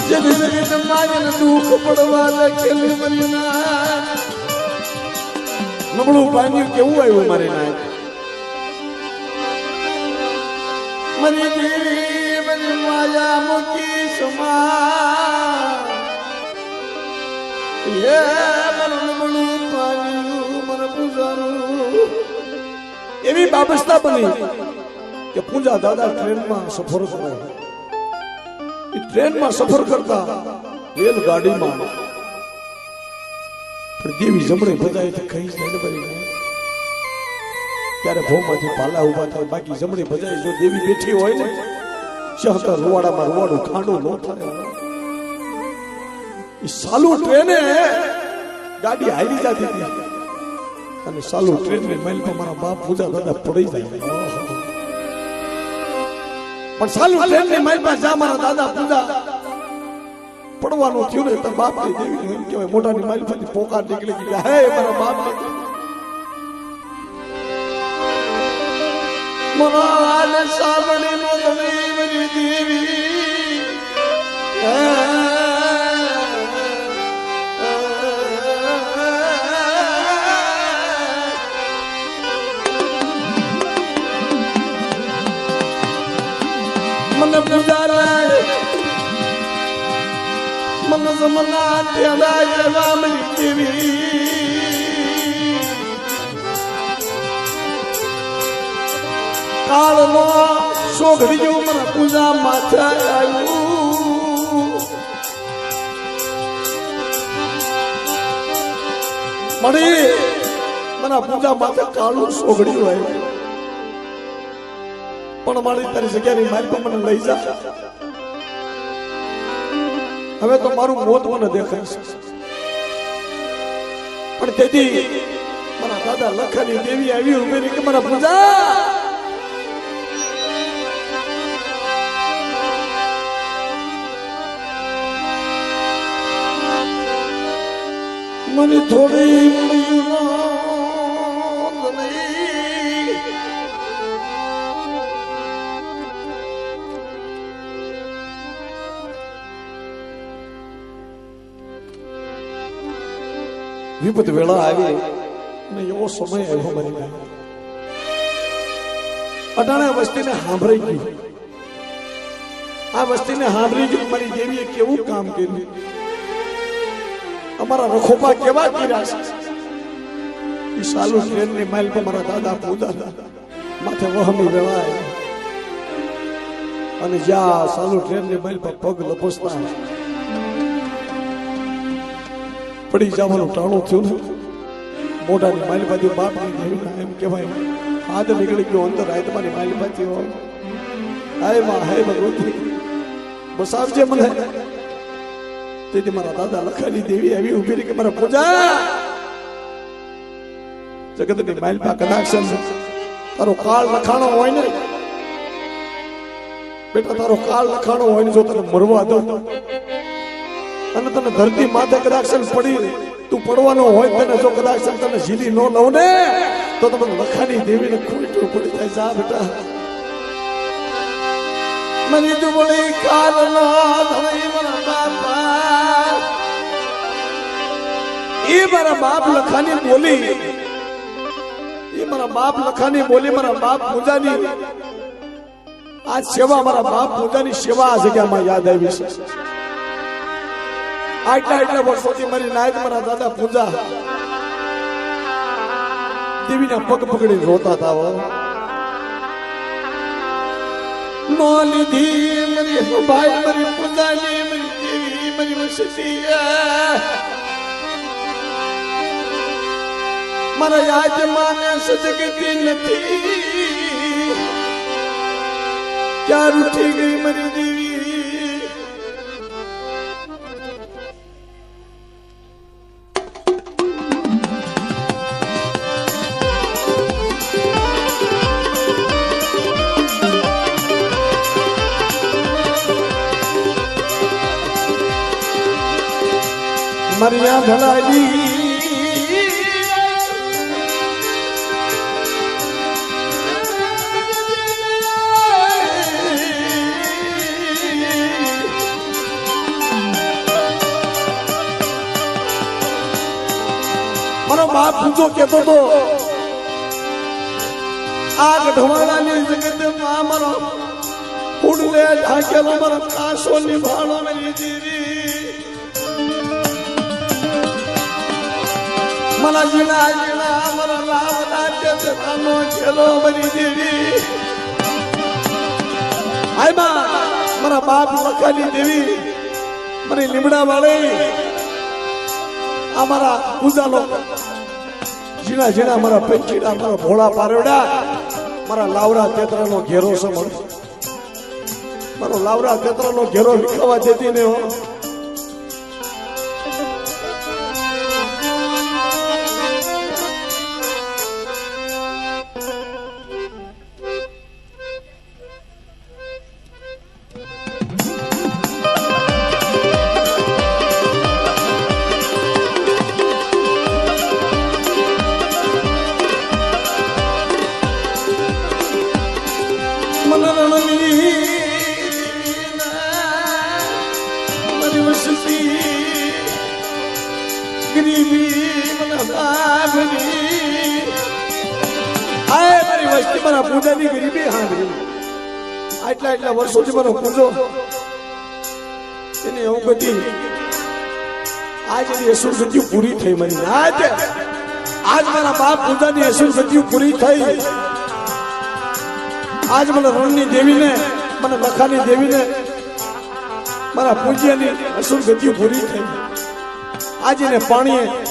જેને જગત માયને દુઃખ પડવા લખેલ મરીના નબળું પાણી કેવું આવ્યું મારી નાય મરી દેવી મરી માયા મૂકી સમા હે મન નબળું પાણી મન પૂજારું એવી બાબસ્તા બની કે પૂજા દાદા ટ્રેનમાં સફર કરે ટ્રેનમાં સફર કરતા રેલગાડીમાં પણ દેવી જમણે બધાય તો કઈ જ નહીં બની ત્યારે ભોમાંથી પાલા ઉભા થાય બાકી જમણે બધાય જો દેવી બેઠી હોય ને શહતા રૂવાડામાં રૂવાડું ખાંડું ન થાય એ સાલું ટ્રેને ગાડી હારી જતી હતી અને સાલું ટ્રેનને માઇલ પર મારા બાપ પૂજા દાદા પડી જાય પણ સાલું ટ્રેન ની મારી પાસે જા મારા દાદા પૂજા પડવાનું થયું ને તો બાપ ની દેવી એમ કહેવાય મોઢાની મારી પાસે પોકાર નીકળી ગયા હે મારા બાપ મારા સાબણી નો ધણી મરી દેવી મને પૂજા મને સમના તેડા એવા મરી દેવી કાળનો સોઘડી જેવું મને પૂજા માથે આવ્યું મળી મને પૂજા માથે કાળું સોઘડ્યું આવ્યું પણ મારી તારી જગ્યાની મારી પર મને લઈ જા હવે તો મારું મોત મને દેખાય છે પણ તેથી મારા દાદા લખાની દેવી આવી ઉભેરી કે મારા પૂજા મને થોડી વિપત વેળા આવી અને એવો સમય આવ્યો મારી પાસે અટાણે વસ્તીને સાંભળી ગયું આ વસ્તીને સાંભળી ગયું મારી દેવીએ કેવું કામ કર્યું અમારા રખોપા કેવા કર્યા છે એ સાલું ટ્રેન ની માઇલ પર મારા દાદા પૂજા માથે વહમી વેળા આવ્યો અને જ્યાં સાલું ટ્રેન ની માઇલ પર પગ લપસતા પડી જવાનું ટાણું થયું ને મોઢાની માલી બાજુ બાપની દેવી એમ કહેવાય હાથ નીકળી ગયો અંદર આય તમારી માલી બાજુ હાય માં હાય ભગવતી બસ આવજે મને તેથી મારા દાદા લખાની દેવી આવી ઉભી રહી કે મારા પૂજા જગતની માઇલ પા કદાચ તારો કાળ લખાણો હોય ને બેટા તારો કાળ લખાણો હોય ને જો તને મરવા દો અને તને ધરતી માથે કદાચ પડી તું પડવાનો હોય તને જો કદાચ તને ઝીલી ન લઉં ને તો તમે લખાની દેવીને ખૂટું પડી જાય જા બેટા મરી દુબળી કાલનો ધણી મારા બાપા એ મારા બાપ લખાની બોલી એ મારા બાપ લખાની બોલી મારા બાપ પૂજાની આ સેવા મારા બાપ પૂજાની સેવા આ જગ્યામાં યાદ આવી છે આટલા વર્ષોથી મારી નાયક મારા દાદા પૂજા દેવીના પગ પકડી રોતા હતા નો લીધી મારી ભાઈ મારી પૂજાની મારી દેવી મારી વસતી મારા યાદ માને સજગતી નથી ક્યાં ઉઠી ગઈ મારી દેવી મરિયા ભલાલી બાપ પૂછો કેતો તો આ ગઢવાડાની જગતમાં મારો ફૂડલે ઢાકેલો મારો કાસો નિભાણો મેરી દીદી મને જીણા જીણા મારા લાવડા ચેતરાનો ખેલો મેરી દેવી હાય માં મારા બાપ લખાની દેવી મારી લીમડા વાળી અમારા પૂજાનો જીણા જીણા મારા પંચીડા મારા ભોળા પારવડા મારા લાવડા તેતરાનો ઘેરો છે મારો લાવડા તેતરાનો ઘેરો વિખાવા દેતી ને હો પૂજાની ગરીબી હાંભળી આટલા વર્ષોથી મારો પૂજો એને એવું બધી આજ એની અસુર ગતિઓ પૂરી થઈ મારી આજ મારા બાપ પૂજાની અસુર ગતિઓ પૂરી થઈ આજ મને રણની દેવીને મને લખાની દેવીને મારા પૂજ્યની અસુર ગતિઓ પૂરી થઈ આજ એને પાણીએ